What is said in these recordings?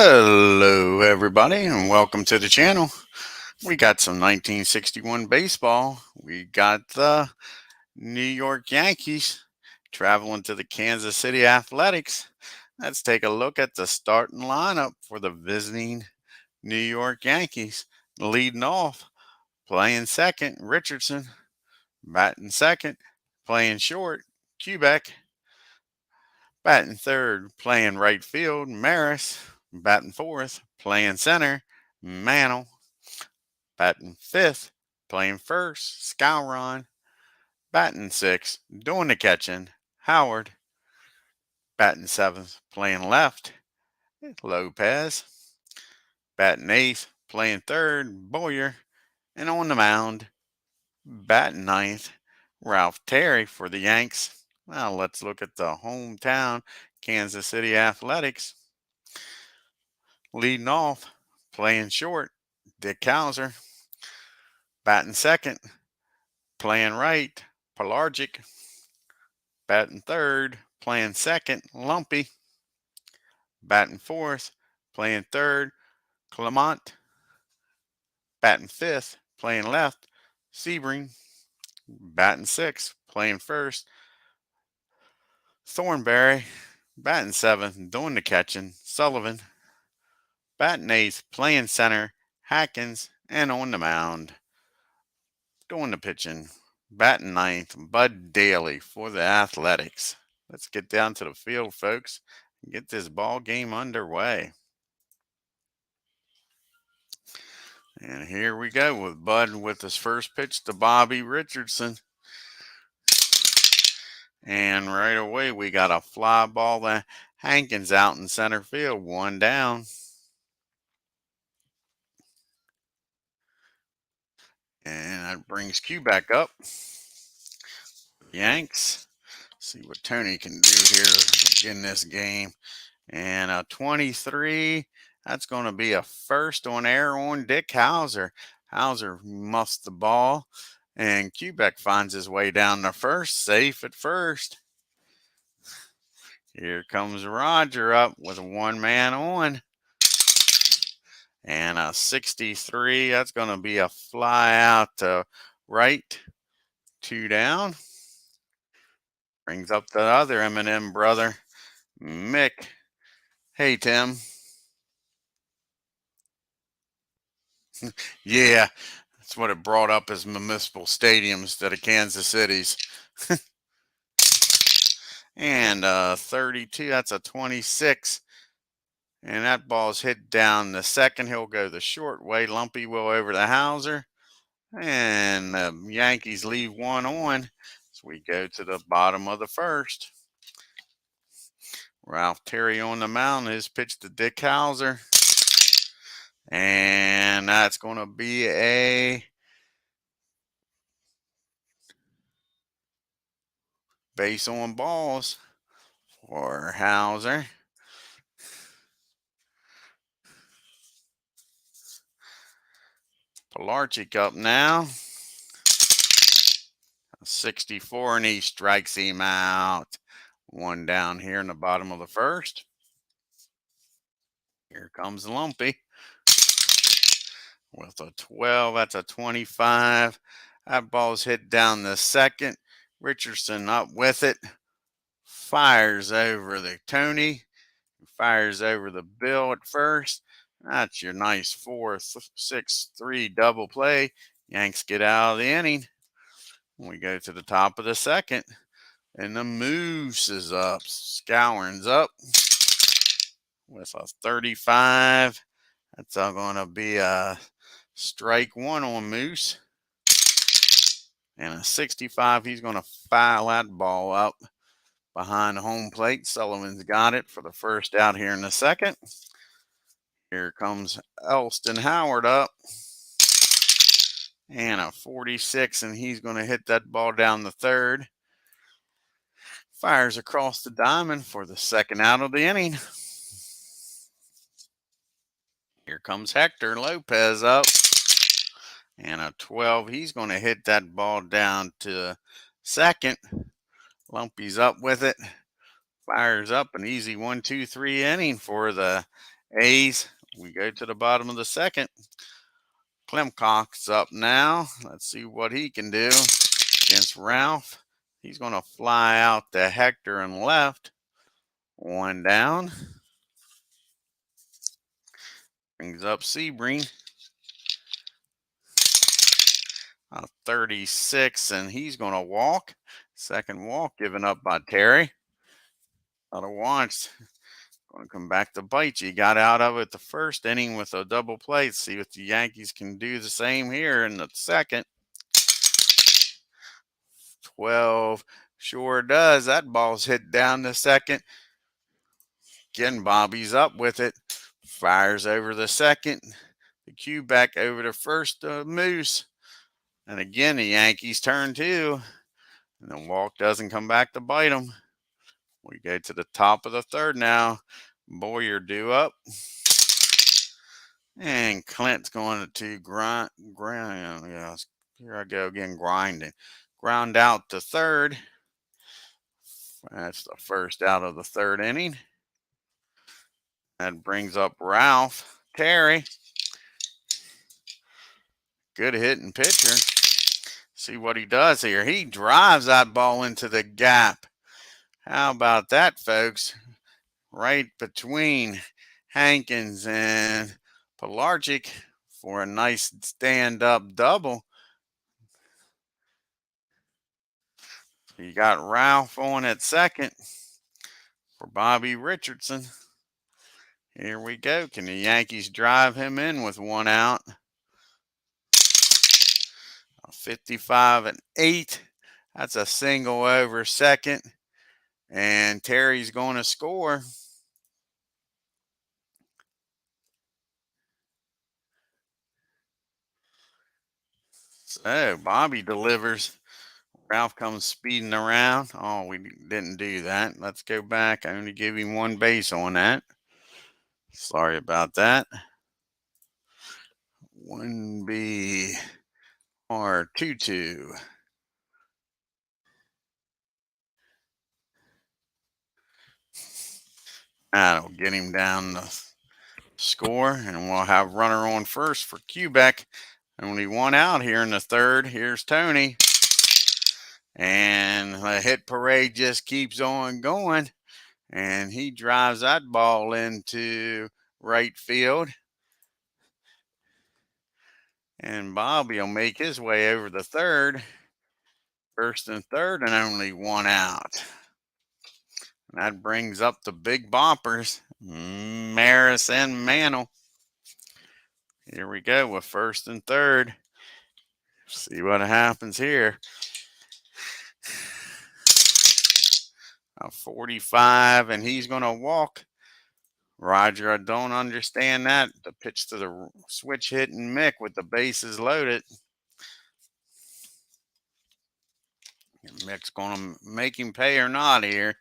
Hello, everybody, and welcome to the channel. We got some 1961 baseball. We got the New York Yankees traveling to the Kansas City Athletics. Let's take a look at the starting lineup for the visiting New York Yankees. Leading off, playing second, Richardson. Batting second, playing short, Quebec. Batting third, playing right field, Maris. Batting fourth, playing center, Mantle. Batting fifth, playing first, Scowron. Batting sixth, doing the catching, Howard. Batting seventh, playing left, Lopez. Batting eighth, playing third, Boyer. And on the mound, batting ninth, Ralph Terry for the Yanks. Now let's look at the hometown Kansas City Athletics. Leading off, playing short, Dick Hauser. Batting second, playing right, Pelargic. Batting third, playing second, Lumpy. Batting fourth, playing third, Clement. Batting fifth, playing left, Sebring. Batting sixth, playing first, Thornberry. Batting seventh, doing the catching, Sullivan. Batting eighth, playing center, Hackins. And on the mound, doing the pitching, batting ninth, Bud Daly for the Athletics. Let's get down to the field, folks, and get this ball game underway. And here we go with Bud with his first pitch to Bobby Richardson. And right away we got a fly ball to Hankins out in center field, one down. And that brings Q back up. Yanks. See what Tony can do here in this game. And a 23. That's going to be a first on air on Dick Hauser. Hauser muffs the ball. And Quebec finds his way down to first, safe at first. Here comes Roger up with a one man on. And a 63. That's going to be a fly out to right. Two down. Brings up the other Eminem brother, Mick. Hey, Tim. Yeah, that's what it brought up as municipal stadiums instead of Kansas City's. And 32, that's a 26. And that ball's hit down the second. He'll go the short way. Lumpy will over the Hauser. And the Yankees leave one on. So we go to the bottom of the first. Ralph Terry on the mound. His pitch to Dick Hauser. And that's going to be a base on balls for Hauser. Pelargic up now. 64, and he strikes him out. One down here in the bottom of the first. Here comes Lumpy with a 12. That's a 25. That ball's hit down the second. Richardson up with it. Fires over the Tony. Fires over the Bill at first. That's your nice 4-6-3 double play. Yanks get out of the inning. We go to the top of the second. And the Moose is up. Scourin's up with a 35. That's going to be a strike one on Moose. And a 65. He's going to foul that ball up behind the home plate. Sullivan's got it for the first out here in the second. Here comes Elston Howard up. And a 46, and he's going to hit that ball down the third. Fires across the diamond for the second out of the inning. Here comes Hector Lopez up. And a 12. He's going to hit that ball down to second. Lumpy's up with it. Fires up an easy 1-2-3 inning for the A's. We go to the bottom of the second. Klemkock's up now. Let's see what he can do against Ralph. He's going to fly out to Hector and left. One down. Brings up Sebring. 36, and he's going to walk. Second walk given up by Terry. Otherwise, going to come back to bite you. Got out of it the first inning with a double play. See if the Yankees can do the same here in the second. 12 sure does. That ball's hit down the second. Again, Bobby's up with it. Fires over the second. The cue back over to first, Moose. And again, the Yankees turn two. And the walk doesn't come back to bite them. We go to the top of the third now. Boyer due up. And Clint's going to grind. Yeah, here I go again, grinding. Ground out to third. That's the first out of the third inning. That brings up Ralph Terry. Good hitting pitcher. See what he does here. He drives that ball into the gap. How about that, folks? Right between Hankins and Pilarczyk for a nice stand-up double. You got Ralph on at second for Bobby Richardson. Here we go. Can the Yankees drive him in with one out? 55-8. That's a single over second. And Terry's going to score. So Bobby delivers. Ralph comes speeding around. Oh, we didn't do that. Let's go back. I only gave him one base on that. Sorry about that. 1B or 2-2. That'll get him down the score, and we'll have runner on first for Quebec. Only one out here in the third. Here's Tony. And the hit parade just keeps on going. And he drives that ball into right field. And Bobby will make his way over the third. First and third, and only one out. And that brings up the big boppers, Maris and Mantle. Here we go with first and third. See what happens here. 45, and he's going to walk. Roger, I don't understand that. The pitch to the switch hitting Mick with the bases loaded. Mick's going to make him pay or not here.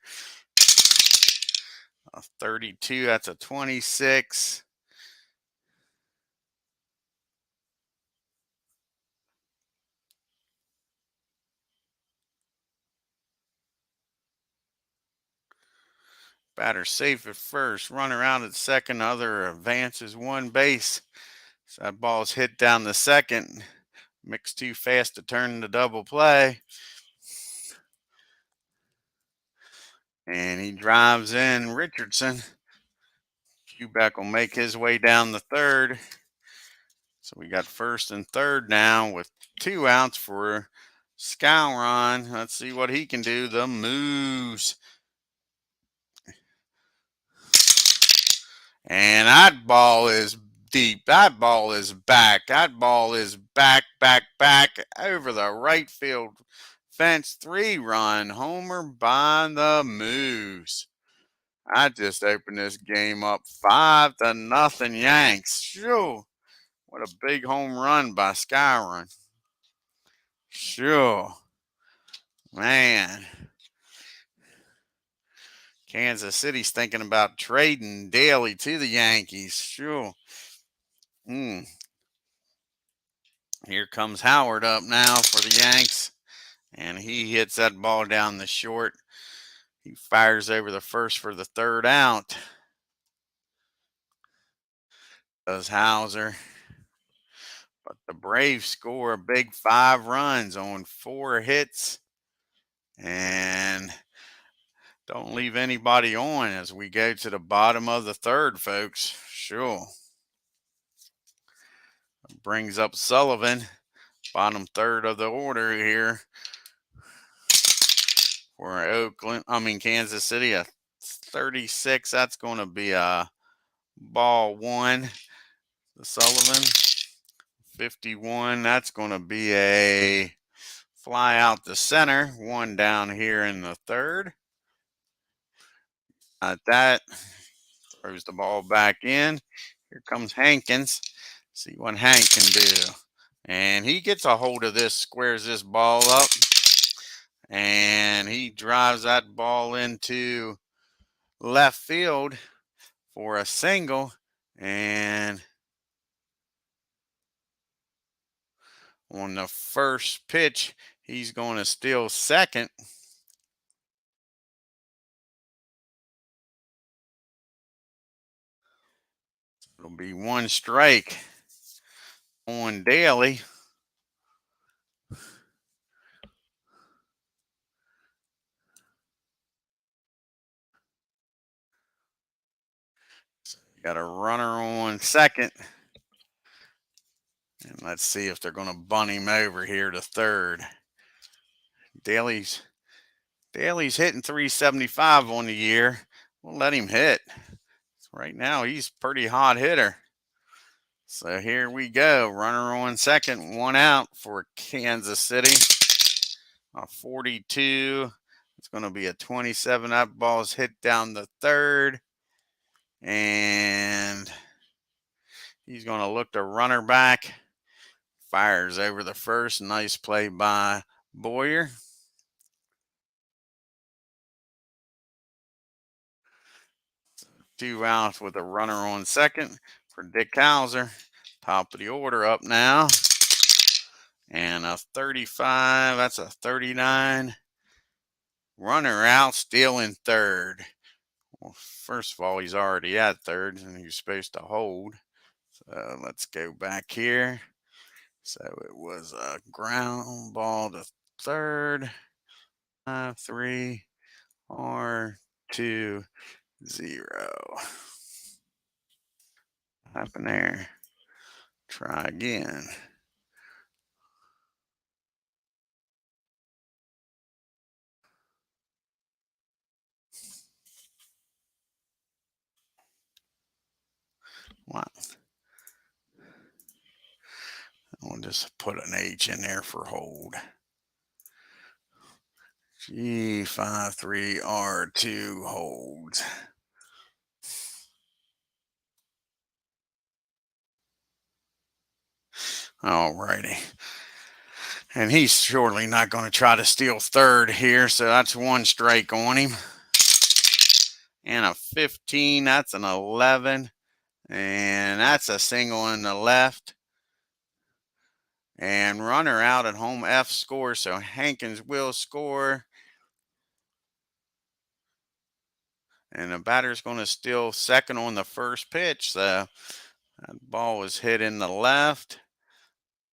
32, that's a 26. Batter safe at first. Runner out at second. Other advances one base. So that ball's hit down the second. Mick's too fast to turn the double play. And he drives in Richardson. Quebec will make his way down the third. So we got first and third now with 2 outs for Scowron. Let's see what he can do. The moves. And that ball is deep. That ball is back. That ball is back over the right field fence. 3-run homer by the Moose. I just opened this game up 5-0 Yanks. Sure. What a big home run by Skyron. Sure. Man. Kansas City's thinking about trading DALEY to the Yankees. Sure. Here comes Howard up now for the Yanks. And he hits that ball down the short. He fires over the first for the third out. Does Hauser. But the Braves score a big 5 runs on 4 hits and don't leave anybody on as we go to the bottom of the third, folks. Sure. Brings up Sullivan, bottom third of the order here for Kansas City. A 36, that's going to be a ball 1. The Sullivan. 51, that's going to be a fly out the center. 1 down here in the third. At that, throws the ball back in. Here comes Hankins. See what Hank can do. And he gets a hold of this, squares this ball up, and he drives that ball into left field for a single. And on the first pitch, he's going to steal second. It'll be 1 strike on DALEY. Got a runner on second. And let's see if they're going to bunt him over here to third. DALEY's hitting 375 on the year. We'll let him hit. Right now, he's a pretty hot hitter. So here we go. Runner on second, 1 out for Kansas City. A 42. It's going to be a 27. That ball's hit down the third. And he's going to look to runner back. Fires over the first. Nice play by Boyer. Two outs with a runner on second for Dick Hauser. Top of the order up now. And a 35. That's a 39. Runner out, stealing third. Well, first of all, he's already at third, and he's supposed to hold. So let's go back here. So it was a ground ball to third. 3 or 2 0. What happened there? Try again. What? I'll just put an H in there for hold. G53R2 holds. Alrighty. And he's surely not going to try to steal third here, so that's 1 strike on him. And a 15, that's an 11. And that's a single in the left. And runner out at home, F scores, so Hankins will score. And the batter's going to steal second on the first pitch. So that ball was hit in the left.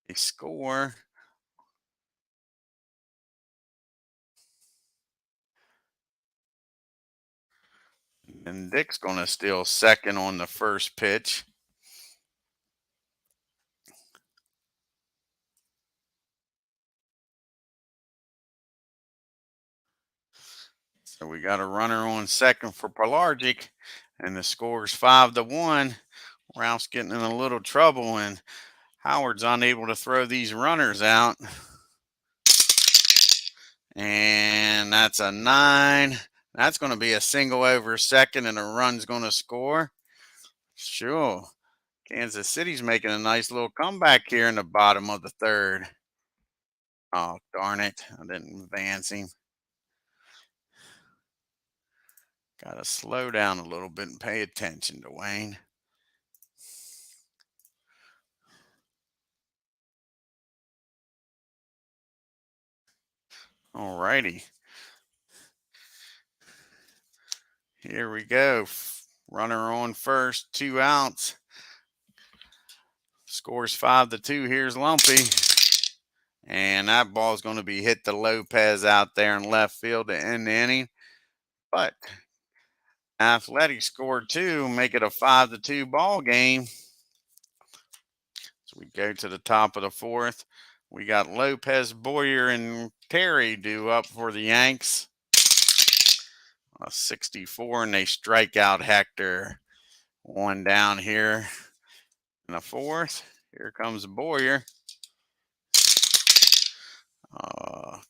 They score. And Dick's going to steal second on the first pitch. So we got a runner on second for Pilarczyk, and the score's 5-1. Ralph's getting in a little trouble, and Howard's unable to throw these runners out. And that's a 9. That's going to be a single over second, and a run's going to score. Sure. Kansas City's making a nice little comeback here in the bottom of the third. Oh, darn it. I didn't advance him. Got to slow down a little bit and pay attention to Wayne. All righty. Here we go. Runner on first, 2 outs. Scores 5-2. Here's Lumpy. And that ball is going to be hit to Lopez out there in left field to end the inning. But Athletics scored 2, make it a 5-2 ball game. So we go to the top of the 4th. We got Lopez, Boyer, and Terry due up for the Yanks. A 64, and they strike out Hector. 1 down here in the 4th. Here comes Boyer.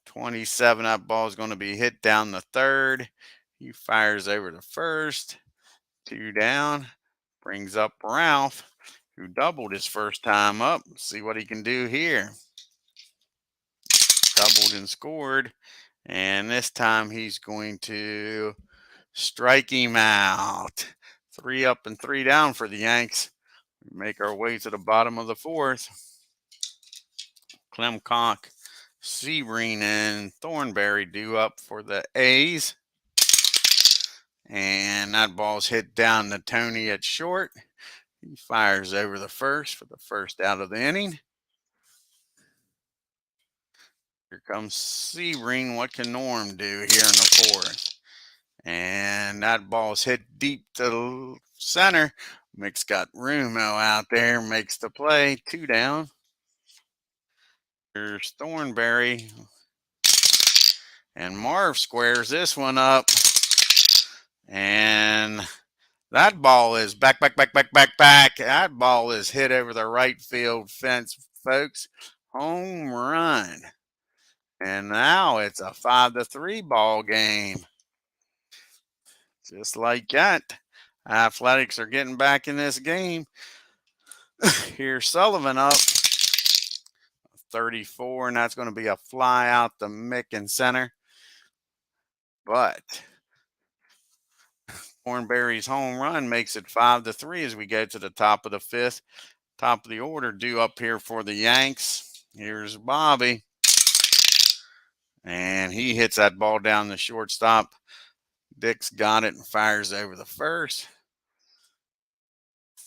27, that ball is going to be hit down the 3rd. He fires over the 1st. 2 down. Brings up Ralph, who doubled his first time up. See what he can do here. Doubled and scored. And this time he's going to strike him out. 3 up and 3 down for the Yanks. We make our way to the bottom of the 4th. Clemcock, Sebring, and Thornberry due up for the A's. And that ball's hit down to Tony at short. He fires over the 1st for the 1st out of the inning. Here comes Sebring. What can Norm do here in the 4th? And that ball's hit deep to center. Mick's got Rumo out there, makes the play. 2 down. There's Thornberry. And Marv squares this one up. And that ball is back. That ball is hit over the right field fence, folks. Home run. And now it's a 5-3 ball game. Just like that. Athletics are getting back in this game. Here's Sullivan up. 34, and that's going to be a fly out to Mick in center. But Thornberry's home run makes it 5-3 as we go to the top of the 5th. Top of the order due up here for the Yanks. Here's Bobby. And he hits that ball down the shortstop. Dick's got it and fires over the 1st.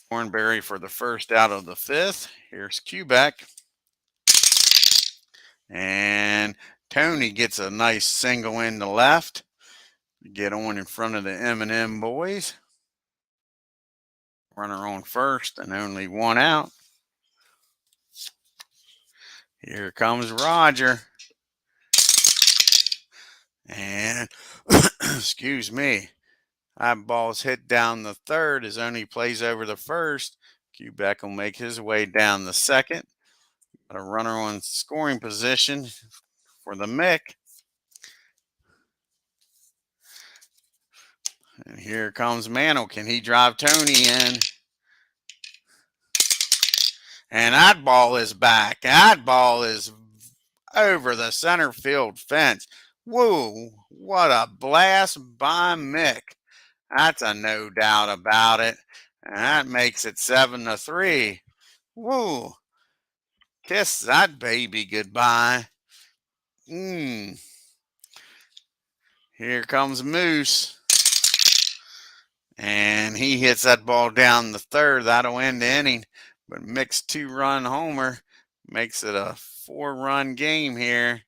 Thornberry for the 1st out of the 5th. Here's Quebec. And Tony gets a nice single in the left to get on in front of the M&M boys. Runner on 1st and only 1 out. Here comes Roger. And, excuse me, that ball's hit down the 3rd as only plays over the 1st. Quebec will make his way down the 2nd. Got a runner on scoring position for the Mick. And here comes Mantle. Can he drive Tony in? And that ball is back. That ball is over the center field fence. Whoa, what a blast by Mick. That's a no doubt about it. And that makes it 7-3. Whoa. Kiss that baby goodbye. Here comes Moose. And he hits that ball down the 3rd. That'll end the inning. But Mick's 2-run homer makes it a 4-run game here.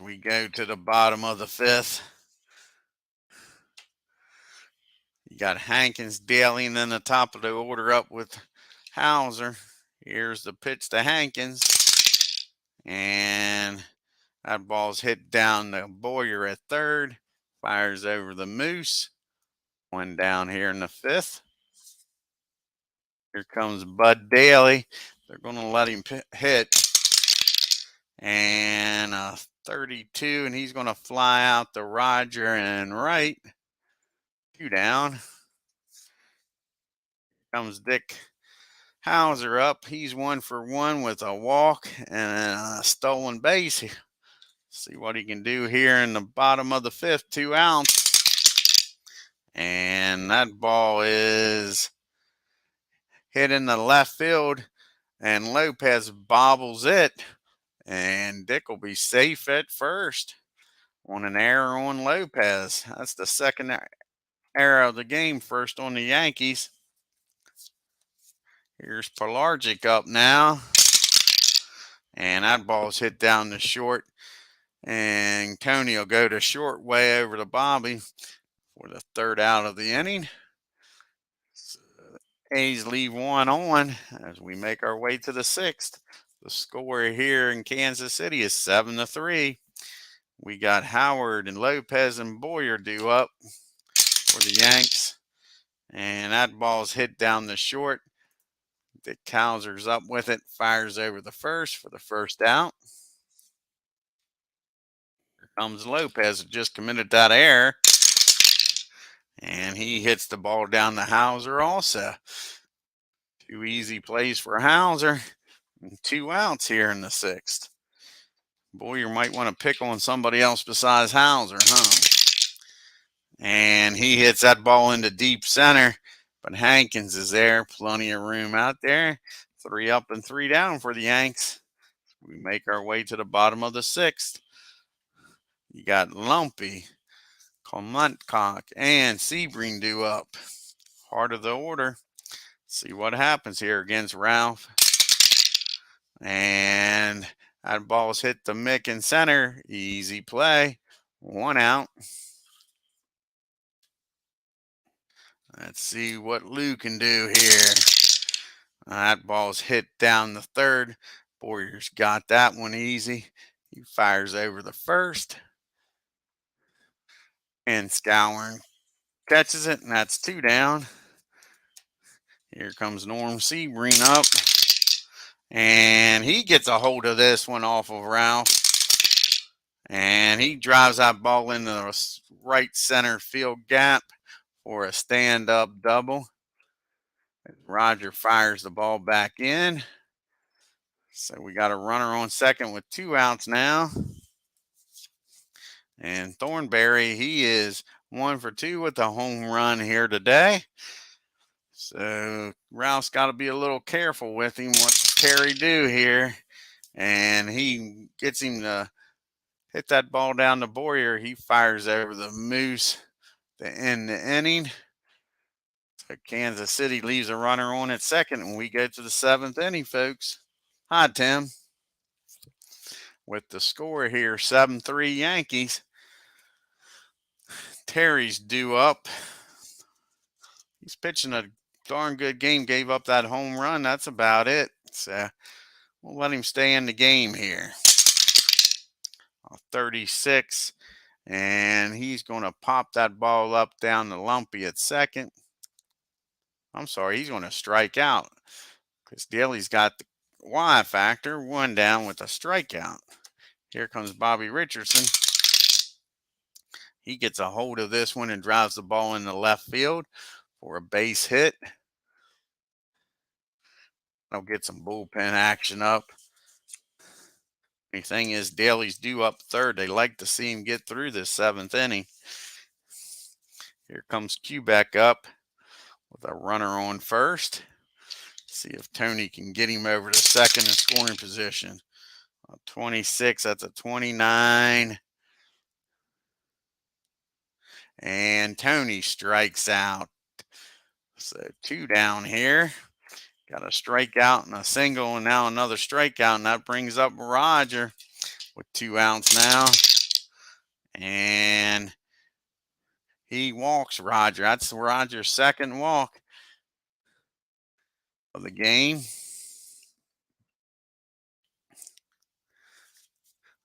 We go to the bottom of the 5th. You got Hankins, Daly, and then the top of the order up with Hauser. Here's the pitch to Hankins. And that ball's hit down to Boyer at 3rd. Fires over the Moose. 1 down here in the 5th. Here comes Bud Daly. They're going to let him hit. And a 32, and he's going to fly out to Roger and right. 2 down. Comes Dick Hauser up. He's 1 for 1 with a walk and a stolen base. See what he can do here in the bottom of the 5th. 2 outs. And that ball is hit in the left field. And Lopez bobbles it. And Dick will be safe at 1st. on an error on Lopez. That's the second error of the game, first on the Yankees. Here's Pilarczyk up now. And that ball's hit down the short. And Tony will go to short way over to Bobby for the third out of the inning. So A's leave one on as we make our way to the sixth. The score here in Kansas City is 7-3. We got Howard and Lopez and Boyer due up for the Yanks. And that ball's hit down the short. Dick Towser's up with it, fires over the first for the first out. Here comes Lopez, just committed that error. And he hits the ball down to Hauser also. Two easy plays for Hauser. And 2 outs here in the sixth. Boyer might want to pick on somebody else besides Hauser, huh? And he hits that ball into deep center. But Hankins is there. Plenty of room out there. 3 up and 3 down for the Yanks. We make our way to the bottom of the sixth. You got Lumpy, Kolmutcock, and Sebring due up. Heart of the order. See what happens here against Ralph. And that ball's hit the Mick in center. Easy play. 1 out. Let's see what Lou can do here. That ball's hit down the third. Boyer's got that one easy. He fires over the first. And Scouring catches it, and that's 2 down. Here comes Norm Sebring up. And he gets a hold of this one off of Ralph. And he drives that ball into the right center field gap for a stand-up double. Roger fires the ball back in. So we got a runner on second with 2 outs now. And Thornberry, he is 1 for 2 with a home run here today. So Ralph's got to be a little careful with him. What does Terry do here? And he gets him to hit that ball down to Boyer. He fires over the Moose to end the inning. So Kansas City leaves a runner on at second, and we go to the 7th inning, folks. Hi, Tim. With the score here, 7-3 Yankees. Terry's due up. He's pitching a darn good game. Gave up that home run. That's about it. So we'll let him stay in the game here. 36. And he's going to pop that ball up down to Lumpy at second. I'm sorry, he's going to strike out because DALEY's got the Y factor. 1 down with a strikeout. Here comes Bobby Richardson. He gets a hold of this one and drives the ball into left field for a base hit. I'll get some bullpen action up. The thing is, DALEY's due up third. They like to see him get through this 7th inning. Here comes Quebec up with a runner on first. See if Tony can get him over to second in scoring position. 26, that's a 29. And Tony strikes out. So 2 down here. Got a strikeout and a single, and now another strikeout, and that brings up Roger with 2 outs now. And he walks Roger. That's Roger's second walk of the game.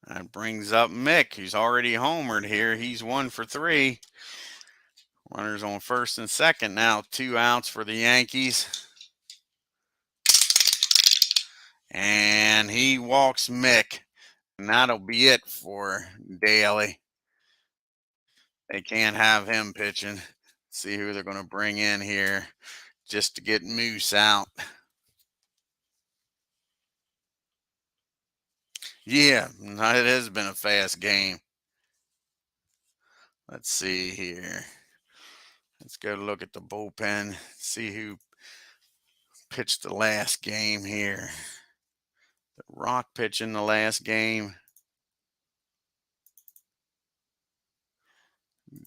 That brings up Mick, who's already homered here. He's 1 for 3. Runners on first and second now. 2 outs for the Yankees. And he walks Mick. And that'll be it for DALEY. They can't have him pitching. See who they're going to bring in here just to get Moose out. Yeah, it has been a fast game. Let's see here. Let's go look at the bullpen, see who pitched the last game here. The Rock pitching the last game.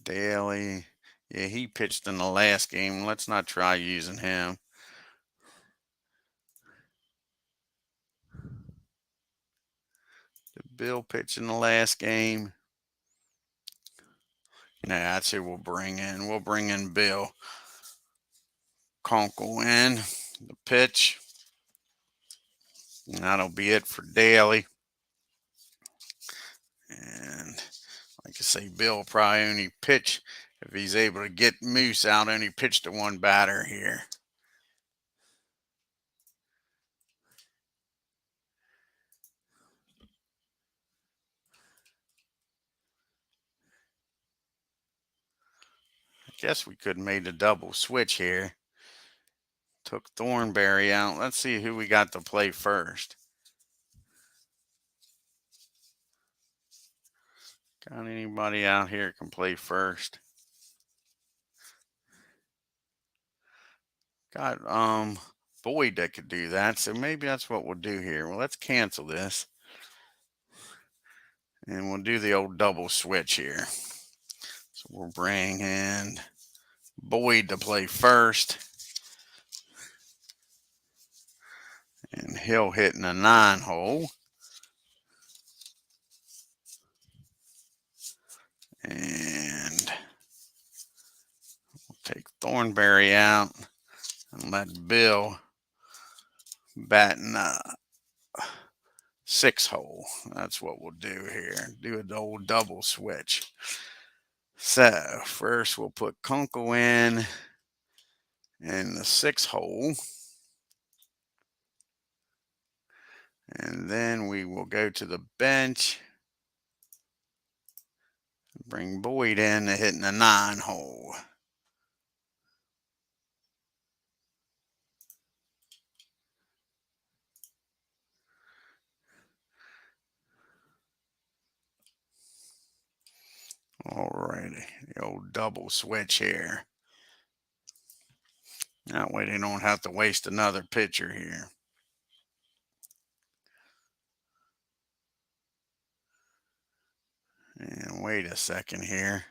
DALEY. Yeah, he pitched in the last game. Let's not try using him. Did Bill pitch in the last game? Nah, that's who we'll bring in. We'll bring in Bill. Conkle in the pitch. And that'll be it for DALEY. And like I say, Bill probably only pitch, if he's able to get Moose out, only pitch to one batter here. I guess we could have made a double switch here. Took Thornberry out. Let's see who we got to play first. Got anybody out here can play first? Got Boyd that could do that, so maybe that's what we'll do here. Well, let's cancel this. And we'll do the old double switch here. So we'll bring in Boyd to play first. And he'll hit in a 9-hole. And we'll take Thornberry out and let Bill bat in a 6-hole. That's what we'll do here. Do an old double switch. So first we'll put Kunkel in the 6-hole. And then we will go to the bench. Bring Boyd in to hit in the 9-hole. Alrighty, the old double switch here. That way they don't have to waste another pitcher here. And wait a second here.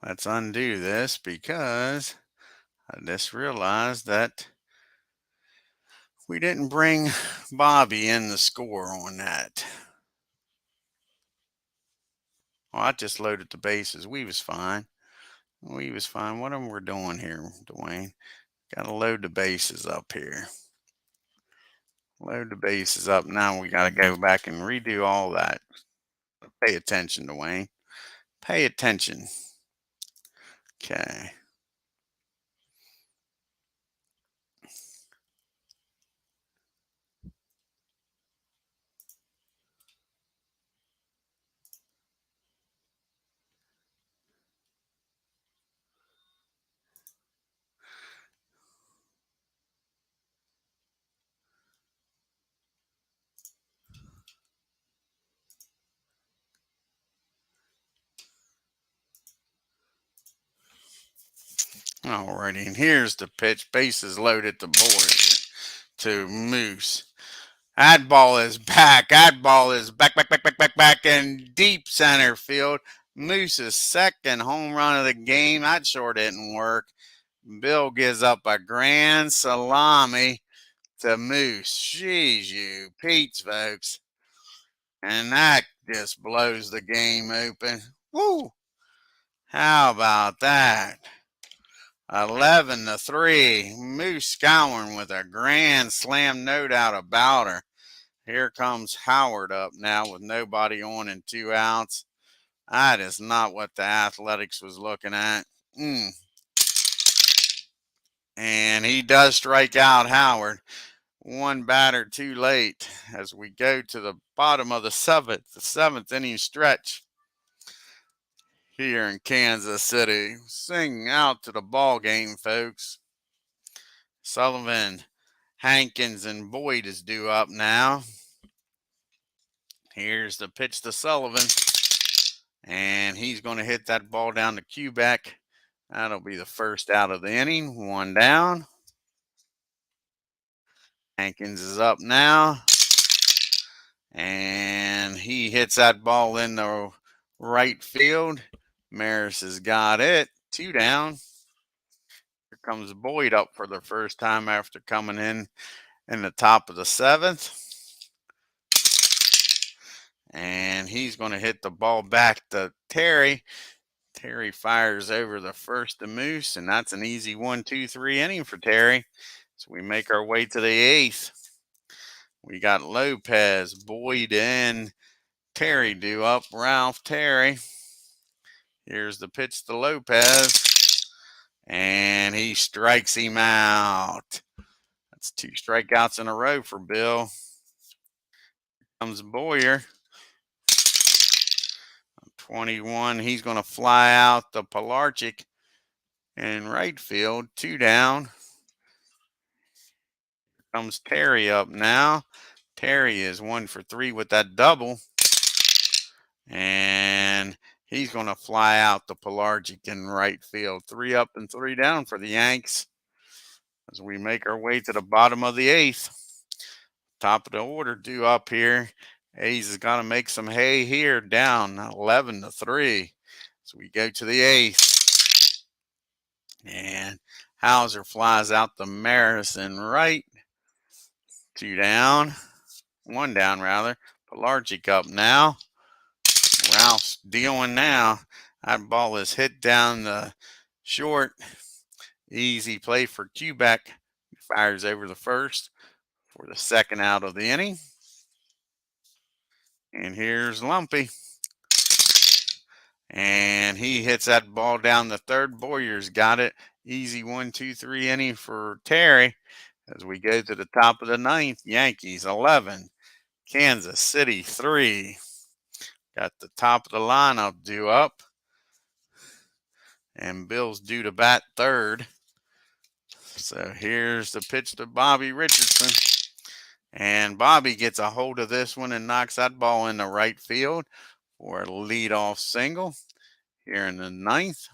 Let's undo this because I just realized that we didn't bring Bobby in the score on that. Well, I just loaded the bases. We was fine. We was fine. What am we doing here, Dwayne? Got to load the bases up here. Load the bases up. Now we got to go back and redo all that. Pay attention, Dwayne. Pay attention. Okay. Alrighty, and here's the pitch. Bases loaded, the board to Moose. That ball is back. That ball is back in deep center field. Moose's second home run of the game. That sure didn't work. Bill gives up a grand salami to Moose. Jeez, you Pete's, folks. And that just blows the game open. Woo! How about that? 11-3. Moose Scouring with a grand slam, no doubt about her. Here comes Howard up now with nobody on and 2 outs. That is not what the Athletics was looking at. And he does strike out Howard. 1 batter too late as we go to the bottom of the seventh inning stretch here in Kansas City. Sing out to the ball game, folks. Sullivan, Hankins, and Boyd is due up now. Here's the pitch to Sullivan. And he's going to hit that ball down to Quebec. That'll be the first out of the inning. 1 down. Hankins is up now. And he hits that ball in the right field. Maris has got it. 2 down. Here comes Boyd up for the first time after coming in the top of the 7th. And he's going to hit the ball back to Terry. Terry fires over the first to Moose, and that's an easy 1-2-3 inning for Terry. So we make our way to the 8th. We got Lopez, Boyd, and Terry due up. Ralph Terry. Here's the pitch to Lopez, and he strikes him out. That's 2 strikeouts in a row for Bill. Comes Boyer. 21. He's going to fly out to Pilarchik in right field. 2 down. Comes Terry up now. Terry is 1 for 3 with that double. And he's going to fly out to Pilarchik in right field. 3 up and 3 down for the Yanks as we make our way to the bottom of the 8th. Top of the order due up here. A's has got to make some hay here, down 11-3. So we go to the 8th. And Hauser flies out to Maris in right. 2 down. 1 down, rather. Pilarchik up now. Ralph's dealing now. That ball is hit down the short. Easy play for Quebec. Fires over the first for the 2nd out of the inning. And here's Lumpy. And he hits that ball down the 3rd. Boyer's got it. Easy 1-2-3 inning for Terry as we go to the top of the 9th. Yankees 11. Kansas City 3. Got the top of the lineup due up. And Bill's due to bat 3rd. So here's the pitch to Bobby Richardson. And Bobby gets a hold of this one and knocks that ball into right field for a leadoff single here in the 9th.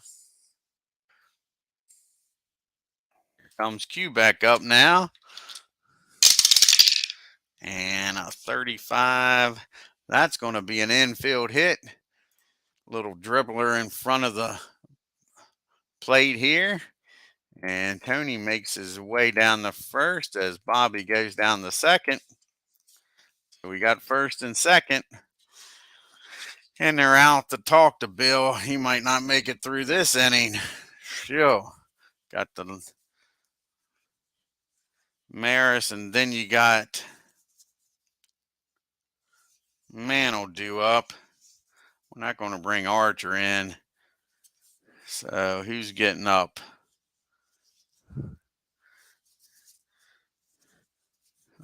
Here comes Quebec up now. And a 35. That's going to be an infield hit. Little dribbler in front of the plate here. And Tony makes his way down the 1st as Bobby goes down the 2nd. So we got 1st and 2nd. And they're out to talk to Bill. He might not make it through this inning. Sure. Got the Maris, and then you got Mantle due up. We're not going to bring Archer in. So who's getting up?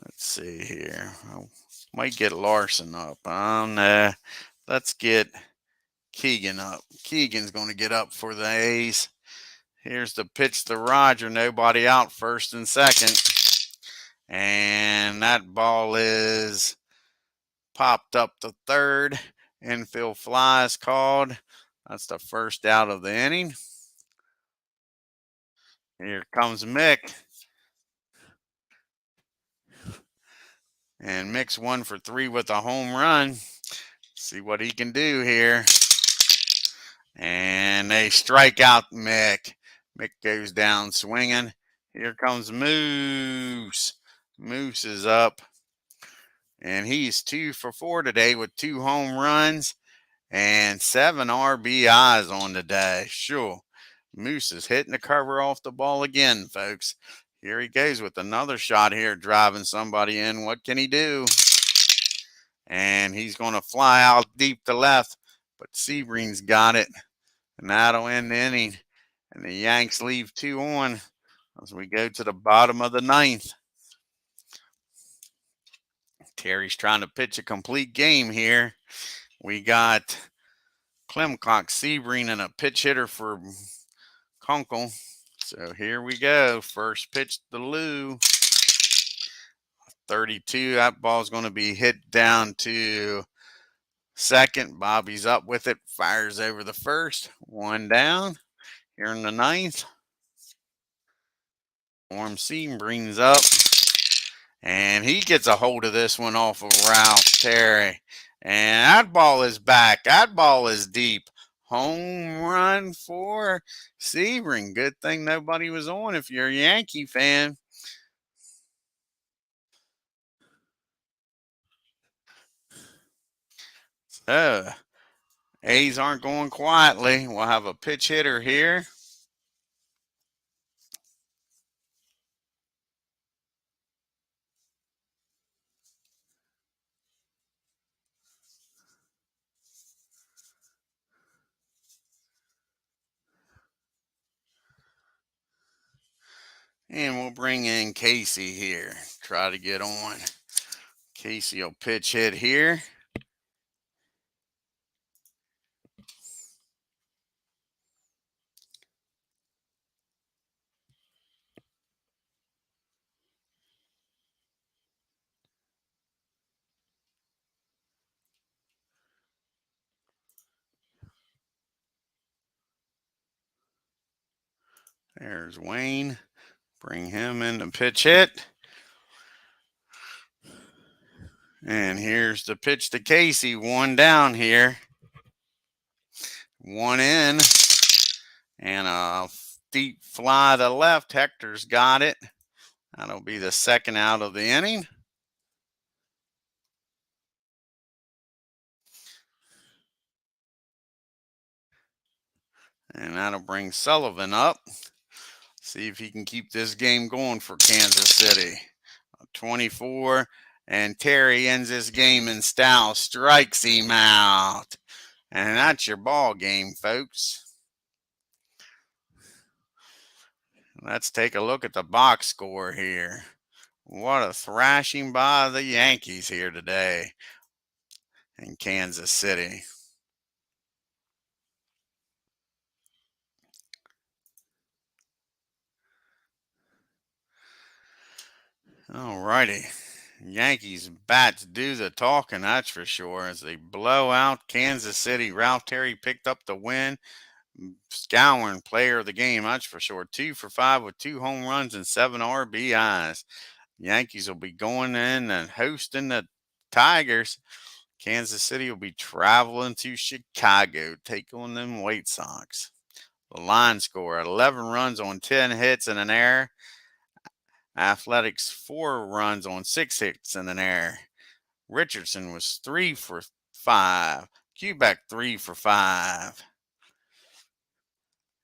Let's see here. I might get Larson up. Let's get Keegan up. Keegan's going to get up for the A's. Here's the pitch to Roger. Nobody out, 1st and 2nd. And that ball is popped up to 3rd. Infield fly is called. That's the 1st out of the inning. Here comes Mick. And Mick's 1 for 3 with a home run. See what he can do here. And they strike out Mick. Mick goes down swinging. Here comes Moose. Moose is up. And he's 2 for 4 today with 2 home runs and 7 RBIs on the day. Sure. Moose is hitting the cover off the ball again, folks. Here he goes with another shot here, driving somebody in. What can he do? And he's going to fly out deep to left, but Sebring's got it. And that'll end the inning. And the Yanks leave 2 on as we go to the bottom of the 9th. Terry's trying to pitch a complete game here. We got Klimcock, Sebring, and a pitch hitter for Kunkel. So here we go. First pitch to Lou. 32. That ball's going to be hit down to 2nd. Bobby's up with it. Fires over the 1st. 1 down. Here in the 9th. Warm Sebring's up. And he gets a hold of this one off of Ralph Terry. And that ball is back. That ball is deep. Home run for Sebring. Good thing nobody was on if you're a Yankee fan. So, A's aren't going quietly. We'll have a pitch hitter here. And we'll bring in Casey here. Try to get on. Casey will pitch hit here. There's Wayne. Bring him in to pitch hit. And here's the pitch to Casey. One down here. One in. And a deep fly to left. Hector's got it. That'll be the second out of the inning. And that'll bring Sullivan up. See if he can keep this game going for Kansas City. 24. And Terry ends this game in style. Strikes him out. And that's your ball game, folks. Let's take a look at the box score here. What a thrashing by the Yankees here today in Kansas City. All righty. Yankees bats do the talking, that's for sure, as they blow out Kansas City. Ralph Terry picked up the win. Scouring player of the game, that's for sure. 2 for 5 with 2 home runs and 7 RBIs. Yankees will be going in and hosting the Tigers. Kansas City will be traveling to Chicago, take on them White Sox. The line score 11 runs on 10 hits and an error. Athletics 4 runs on 6 hits and an error. Richardson was 3 for 5. Quebec 3 for 5.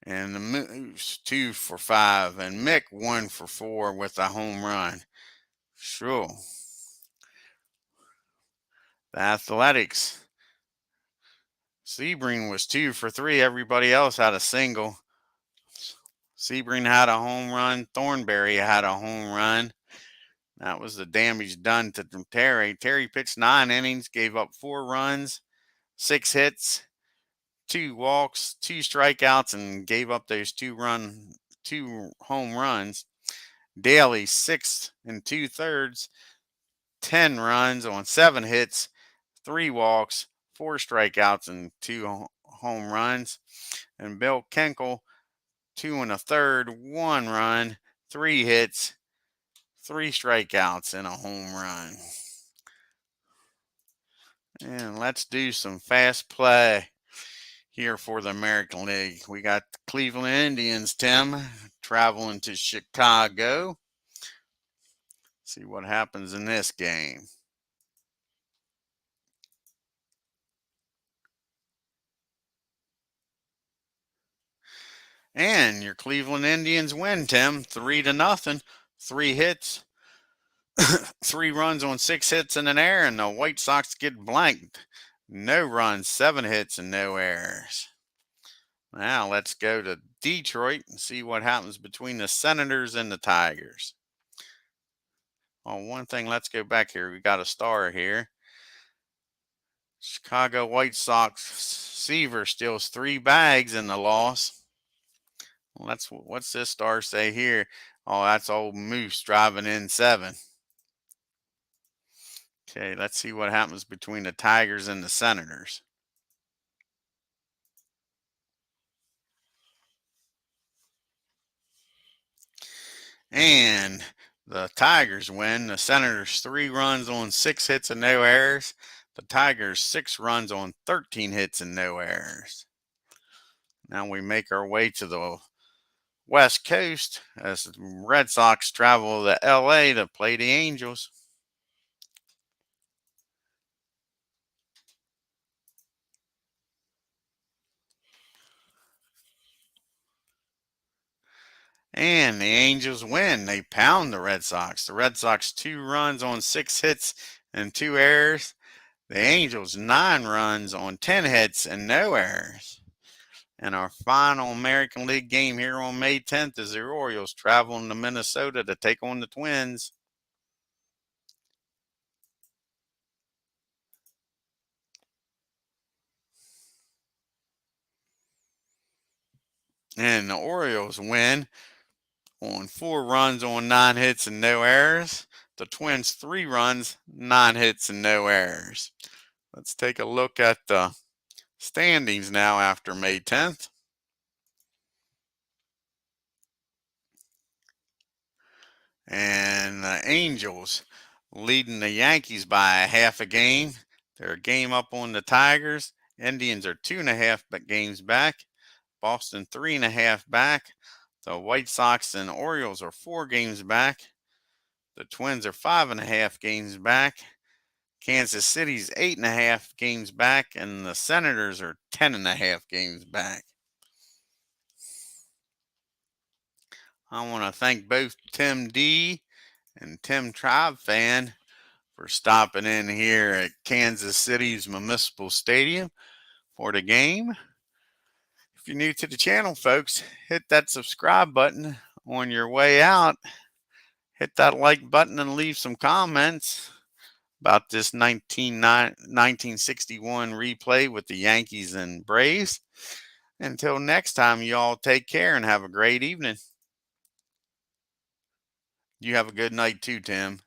And the Moose 2 for 5. And Mick 1 for 4 with a home run. Sure. The Athletics. Sebring was 2 for 3. Everybody else had a single. Sebring had a home run. Thornberry had a home run. That was the damage done to Terry. Terry pitched 9 innings, gave up 4 runs, 6 hits, 2 walks, 2 strikeouts, and gave up those 2 home runs. DALEY 6 2/3, 10 runs on 7 hits, 3 walks, 4 strikeouts, and 2 home runs. And Bill Kenkel 2 1/3, 1 run, 3 hits, 3 strikeouts, and a home run. And let's do some fast play here for the American League. We got the Cleveland Indians, Tim, traveling to Chicago. See what happens in this game. And your Cleveland Indians win, Tim, 3-0. 3 hits, 3 runs on 6 hits and an error, and the White Sox get blanked. No runs, 7 hits, and no errors. Now let's go to Detroit and see what happens between the Senators and the Tigers. Oh, one thing, let's go back here. We got a star here. Chicago White Sox Seaver steals 3 bags in the loss. Well, what's this star say here? Oh, that's old Moose driving in 7. Okay, let's see what happens between the Tigers and the Senators. And the Tigers win. The Senators 3 runs on 6 hits and no errors. The Tigers 6 runs on 13 hits and no errors. Now we make our way to the West Coast as the Red Sox travel to LA to play the Angels. And the Angels win. They pound the Red Sox. The Red Sox 2 runs on 6 hits and 2 errors. The Angels 9 runs on 10 hits and no errors. And our final American League game here on May 10th is the Orioles traveling to Minnesota to take on the Twins. And the Orioles win on 4 runs on 9 hits and no errors. The Twins 3 runs, 9 hits and no errors. Let's take a look at the standings now after May 10th. And the Angels leading the Yankees by a half a game. They're a game up on the Tigers. Indians are 2.5 games back. Boston 3.5 back. The White Sox and Orioles are 4 games back. The Twins are 5.5 games back. Kansas City's 8.5 games back, and the Senators are 10.5 games back. I want to thank both Tim D and Tim Tribe Fan for stopping in here at Kansas City's Municipal Stadium for the game. If you're new to the channel, folks, hit that subscribe button on your way out. Hit that like button and leave some comments about this 1961 replay with the Yankees and Braves. Until next time, you all take care and have a great evening. You have a good night too, Tim.